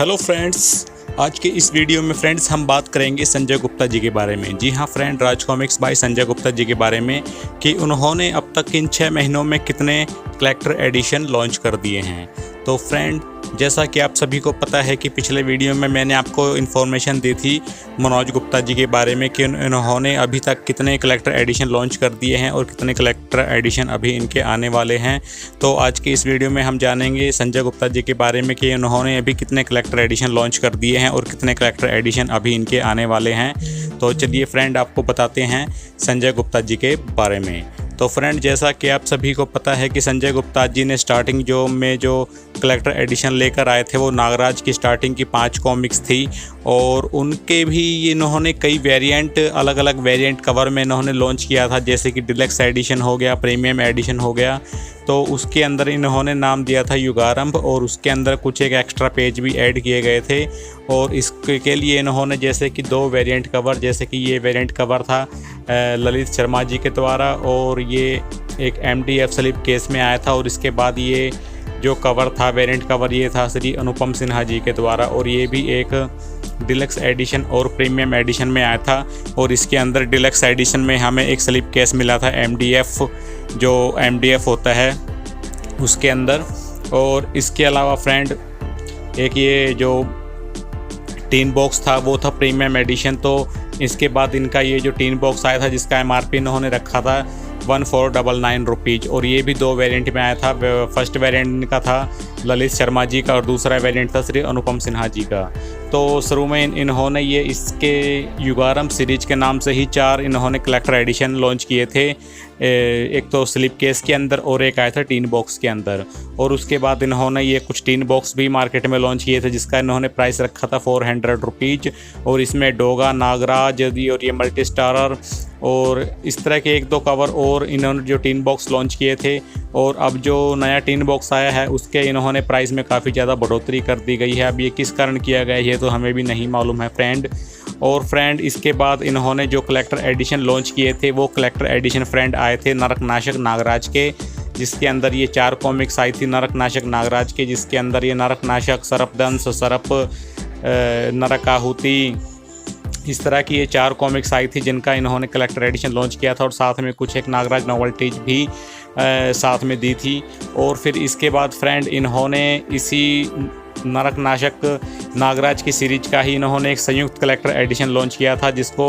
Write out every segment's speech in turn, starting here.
Hello friends, आज के इस वीडियो में फ्रेंड्स हम बात करेंगे संजय गुप्ता जी के बारे में। जी हाँ friend, Raj comics by Sanjay Gupta ji के बारे में कि उन्होंने अब तक इन 6 महीनों में कितने कलेक्टर एडिशन लॉन्च कर दिए हैं। तो फ्रेंड, जैसा कि आप सभी को पता है कि पिछले वीडियो में मैंने आपको इन्फॉर्मेशन दी थी मनोज गुप्ता जी के बारे में कि इन्होंने अभी तक कितने कलेक्टर एडिशन लॉन्च कर दिए हैं और कितने कलेक्टर एडिशन अभी इनके आने वाले हैं। तो आज के इस वीडियो में हम जानेंगे संजय गुप्ता जी के बारे में कि उन्होंने अभी कितने कलेक्टर एडिशन लॉन्च कर दिए हैं और कितने कलेक्टर एडिशन अभी इनके आने वाले हैं। तो चलिए फ्रेंड, आपको बताते हैं संजय गुप्ता जी के बारे में। तो फ्रेंड, जैसा कि आप सभी को पता है कि संजय गुप्ता जी ने स्टार्टिंग जो कलेक्टर एडिशन लेकर आए थे वो नागराज की स्टार्टिंग की 5 कॉमिक्स थी और उनके भी इन्होंने कई वेरिएंट, अलग अलग वेरिएंट कवर में इन्होंने लॉन्च किया था, जैसे कि डिलक्स एडिशन हो गया, प्रीमियम एडिशन हो गया। तो उसके अंदर इन्होंने नाम दिया था युगारंभ और उसके अंदर कुछ एक एक्स्ट्रा पेज भी ऐड किए गए थे। और इसके लिए इन्होंने जैसे कि 2 वेरिएंट कवर, जैसे कि ये वेरिएंट कवर था ललित शर्मा जी के द्वारा और ये एक MDF स्लिप केस में आया था। और इसके बाद ये जो कवर था, वेरिएंट कवर, ये था श्री अनुपम सिन्हा जी के द्वारा और ये भी एक डिलक्स एडिशन और प्रीमियम एडिशन में आया था। और इसके अंदर डिलक्स एडिशन में हमें एक स्लिप केस मिला था MDF, जो MDF होता है उसके अंदर। और इसके अलावा फ्रेंड, एक ये जो टीन बॉक्स था वो था प्रीमियम एडिशन। तो इसके बाद इनका ये जो टीन बॉक्स आया था जिसका MRP इन्होंने रखा था 1499 रुपीज़ और ये भी 2 वेरिएंट में आया था। फर्स्ट वेरिएंट इनका था ललित शर्मा जी का और दूसरा वेरिएंट था श्री अनुपम सिन्हा जी का। तो शुरू में इन्होंने ये इसके युगारंभ सीरीज के नाम से ही 4 इन्होंने कलेक्टर एडिशन लॉन्च किए थे। एक तो स्लिप केस के अंदर और एक आया था टीन बॉक्स के अंदर। और उसके बाद इन्होंने ये कुछ टीन बॉक्स भी मार्केट में लॉन्च किए थे जिसका इन्होंने प्राइस रखा था 400 रुपीज़। और इसमें डोगा, नागराज और ये मल्टी स्टारर और इस तरह के 1-2 कवर और इन्होंने जो टीन बॉक्स लॉन्च किए थे। और अब जो नया टीन बॉक्स आया है उसके इन्होंने प्राइस में काफ़ी ज़्यादा बढ़ोतरी कर दी गई है। अब ये किस कारण किया गया है ये तो हमें भी नहीं मालूम है फ्रेंड। और फ्रेंड, इसके बाद इन्होंने जो कलेक्टर एडिशन लॉन्च किए थे वो कलेक्टर एडिशन फ्रेंड आए थे नरकनाशक नागराज के, जिसके अंदर ये 4 कॉमिक्स आई थी नरकनाशक नागराज के, जिसके अंदर ये नरकनाशक, सरपदंश, सरप, नरकाहुति, इस तरह की ये 4 कॉमिक्स आई थी जिनका इन्होंने कलेक्टर एडिशन लॉन्च किया था। और साथ में कुछ एक नागराज नॉवेल्टीज भी साथ में दी थी। और फिर इसके बाद फ्रेंड, इन्होंने इसी नरकनाशक नागराज की सीरीज का ही इन्होंने एक संयुक्त कलेक्टर एडिशन लॉन्च किया था, जिसको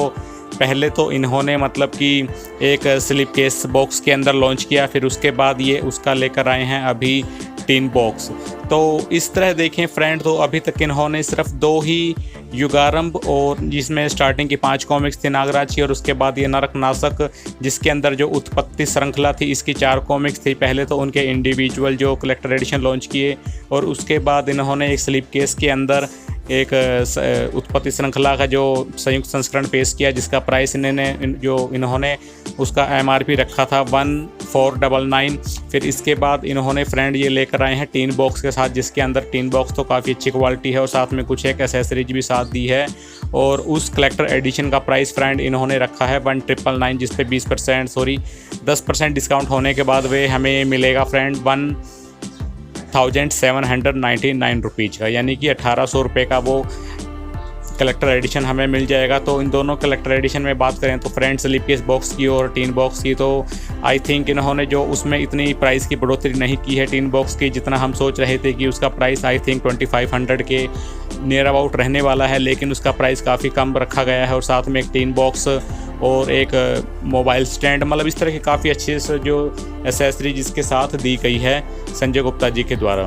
पहले तो इन्होंने मतलब कि एक स्लिप केस बॉक्स के अंदर लॉन्च किया, फिर उसके बाद ये उसका लेकर आए हैं अभी टीन बॉक्स। तो इस तरह देखें फ्रेंड, तो अभी तक इन्होंने सिर्फ 2 ही युगारंभ और जिसमें स्टार्टिंग की 5 कॉमिक्स थी नागराज की और उसके बाद ये नरकनाशक जिसके अंदर जो उत्पत्ति श्रृंखला थी इसकी 4 कॉमिक्स थी। पहले तो उनके इंडिविजुअल जो कलेक्टर एडिशन लॉन्च किए और उसके बाद इन्होंने एक स्लिप केस के अंदर एक उत्पत्ति श्रृंखला का जो संयुक्त संस्करण पेश किया जिसका प्राइस इन्होंने उसका MRP रखा था 1499। फिर इसके बाद इन्होंने फ्रेंड ये लेकर आए हैं टीन बॉक्स के साथ, जिसके अंदर टीन बॉक्स तो काफ़ी अच्छी क्वालिटी है और साथ में कुछ एक एसेसरीज भी साथ दी है। और उस कलेक्टर एडिशन का प्राइस फ्रेंड इन्होंने रखा है 1999, जिस पे 10% डिस्काउंट होने के बाद वे हमें मिलेगा फ्रेंड 1799 रुपीज़ का, यानी कि 1800 रुपये का वो कलेक्टर एडिशन हमें मिल जाएगा। तो इन दोनों कलेक्टर एडिशन में बात करें तो फ्रेंड, स्लिप केस बॉक्स की और टीन बॉक्स की, तो आई थिंक इन्होंने जो उसमें इतनी प्राइस की बढ़ोतरी नहीं की है टीन बॉक्स की, जितना हम सोच रहे थे कि उसका प्राइस आई थिंक 2500 के नियर अबाउट रहने वाला है, लेकिन उसका प्राइस काफ़ी कम रखा गया है। और साथ में एक टीन बॉक्स और एक मोबाइल स्टैंड, मतलब इस तरह की काफ़ी अच्छी जो एसेसरी जिसके साथ दी गई है संजय गुप्ता जी के द्वारा।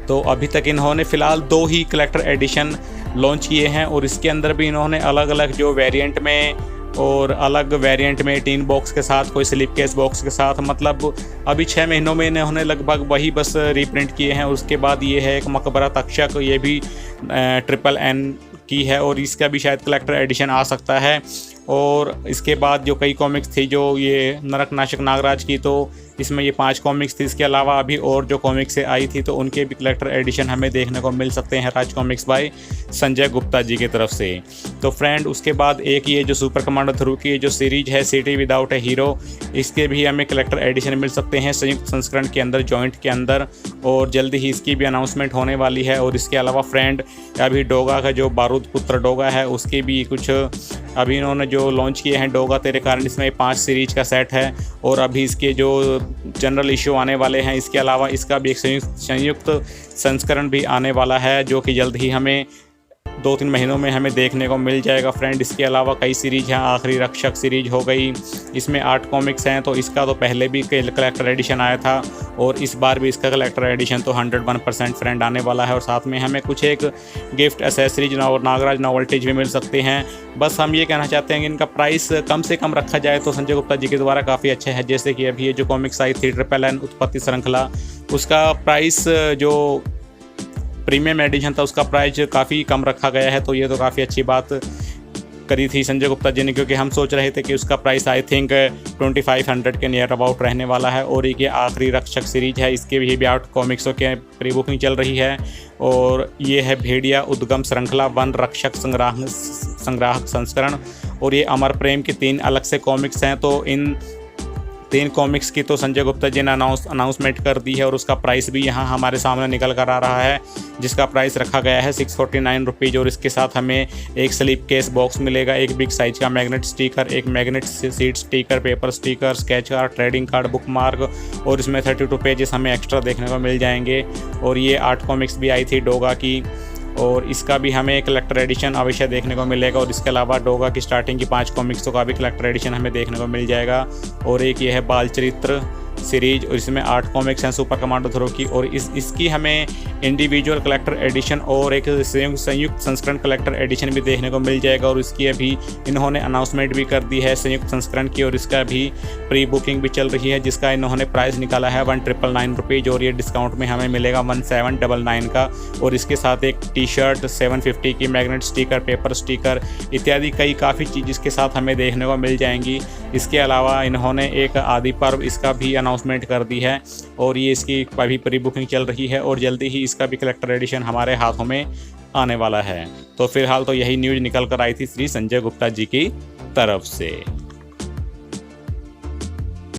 तो अभी तक इन्होंने फ़िलहाल 2 ही कलेक्टर एडिशन लॉन्च किए हैं और इसके अंदर भी इन्होंने अलग अलग जो वेरिएंट में और अलग वेरिएंट में टीन बॉक्स के साथ, कोई स्लिप केस बॉक्स के साथ, मतलब अभी 6 महीनों में इन्होंने लगभग वही बस रीप्रिंट किए हैं। उसके बाद ये है एक मकबरा तक्षक, ये भी NNN की है और इसका भी शायद कलेक्टर एडिशन आ सकता है। और इसके बाद जो कई कॉमिक्स थी जो ये नरकनाशक नागराज की, तो इसमें ये 5 कॉमिक्स थी। इसके अलावा अभी और जो कॉमिक्स आई थी तो उनके भी कलेक्टर एडिशन हमें देखने को मिल सकते हैं राज कॉमिक्स बाय संजय गुप्ता जी की तरफ से। तो फ्रेंड उसके बाद एक ये जो सुपर कमांडो ध्रुव की जो सीरीज है सिटी विदाउट ए हीरो, इसके भी हमें कलेक्टर एडिशन मिल सकते हैं संयुक्त संस्करण के अंदर, जॉइंट के अंदर, और जल्दी ही इसकी भी अनाउंसमेंट होने वाली है। और इसके अलावा फ्रेंड अभी डोगा का जो बारूद पुत्र डोगा है उसके भी कुछ अभी इन्होंने जो लॉन्च किए हैं, डोगा तेरे कारण, इसमें 5 सीरीज का सेट है और अभी इसके जो जनरल इशू आने वाले हैं। इसके अलावा इसका भी एक संयुक्त संस्करण भी आने वाला है जो कि जल्द ही हमें 2-3 महीनों में हमें देखने को मिल जाएगा फ्रेंड। इसके अलावा कई सीरीज हैं, आखिरी रक्षक सीरीज हो गई, इसमें 8 कॉमिक्स हैं। तो इसका तो पहले भी कलेक्टर एडिशन आया था और इस बार भी इसका कलेक्टर एडिशन तो 101% फ्रेंड आने वाला है। और साथ में हमें कुछ एक गिफ्ट एसेसरीज और नागराज नॉवल्टीज भी मिल सकते हैं। बस हम ये कहना चाहते हैं कि इनका प्राइस कम से कम रखा जाए तो संजय गुप्ता जी के द्वारा काफ़ी अच्छा है। जैसे कि अभी ये जो कॉमिक्स आई थी NNN उत्पत्ति श्रृंखला, उसका प्राइस जो प्रीमियम एडिशन था उसका प्राइस काफ़ी कम रखा गया है। तो ये तो काफ़ी अच्छी बात करी थी संजय गुप्ता जी ने, क्योंकि हम सोच रहे थे कि उसका प्राइस आई थिंक 2500 के नियर अबाउट रहने वाला है। और ये आखिरी रक्षक सीरीज है, इसके भी 8 कॉमिक्सों के प्री बुकिंग चल रही है। और ये है भेड़िया उद्गम श्रृंखला वन रक्षक संग्राहक संस्करण, और ये अमर प्रेम के 3 अलग से कॉमिक्स हैं। तो इन 3 कॉमिक्स की तो संजय गुप्ता जी ने अनाउंसमेंट कर दी है और उसका प्राइस भी यहाँ हमारे सामने निकल कर आ रहा है, जिसका प्राइस रखा गया है 649 रुपीज़। और इसके साथ हमें एक स्लिप केस बॉक्स मिलेगा, एक बिग साइज का मैग्नेट स्टिकर, एक magnet seat sticker, paper sticker, sketch card, trading card, book mark, और इसमें 32 पेजेस हमें एक्स्ट्रा देखने को मिल जाएंगे। और ये 8 कॉमिक्स भी आई थी डोगा की, और इसका भी हमें एक कलेक्टर एडिशन अवश्य देखने को मिलेगा। और इसके अलावा डोगा की स्टार्टिंग की 5 कॉमिक्सों का भी कलेक्टर एडिशन हमें देखने को मिल जाएगा। और एक ये है बाल चरित्र सीरीज, और इसमें 8 कॉमिक्स हैं सुपर कमांडो ध्रुव की। और इसकी हमें इंडिविजुअल कलेक्टर एडिशन और एक संयुक्त संस्करण कलेक्टर एडिशन भी देखने को मिल जाएगा। और इसकी अभी इन्होंने अनाउंसमेंट भी कर दी है संयुक्त संस्करण की, और इसका भी प्री बुकिंग भी चल रही है, जिसका इन्होंने प्राइस निकाला है 1999 रुपीज़, और ये डिस्काउंट में हमें मिलेगा 1799 का। और इसके साथ एक टी-शर्ट 750 की, मैग्नेट स्टिकर, पेपर स्टिकर इत्यादि कई काफ़ी चीज़ इसके साथ हमें देखने को मिल जाएंगी। इसके अलावा इन्होंने एक आदि पर्व इसका भी अनाउंसमेंट कर दी है, और ये इसकी अभी प्री बुकिंग चल रही है, और जल्दी ही इसका भी कलेक्टर एडिशन हमारे हाथों में आने वाला है। तो फिलहाल तो यही न्यूज़ निकल कर आई थी श्री संजय गुप्ता जी की तरफ से।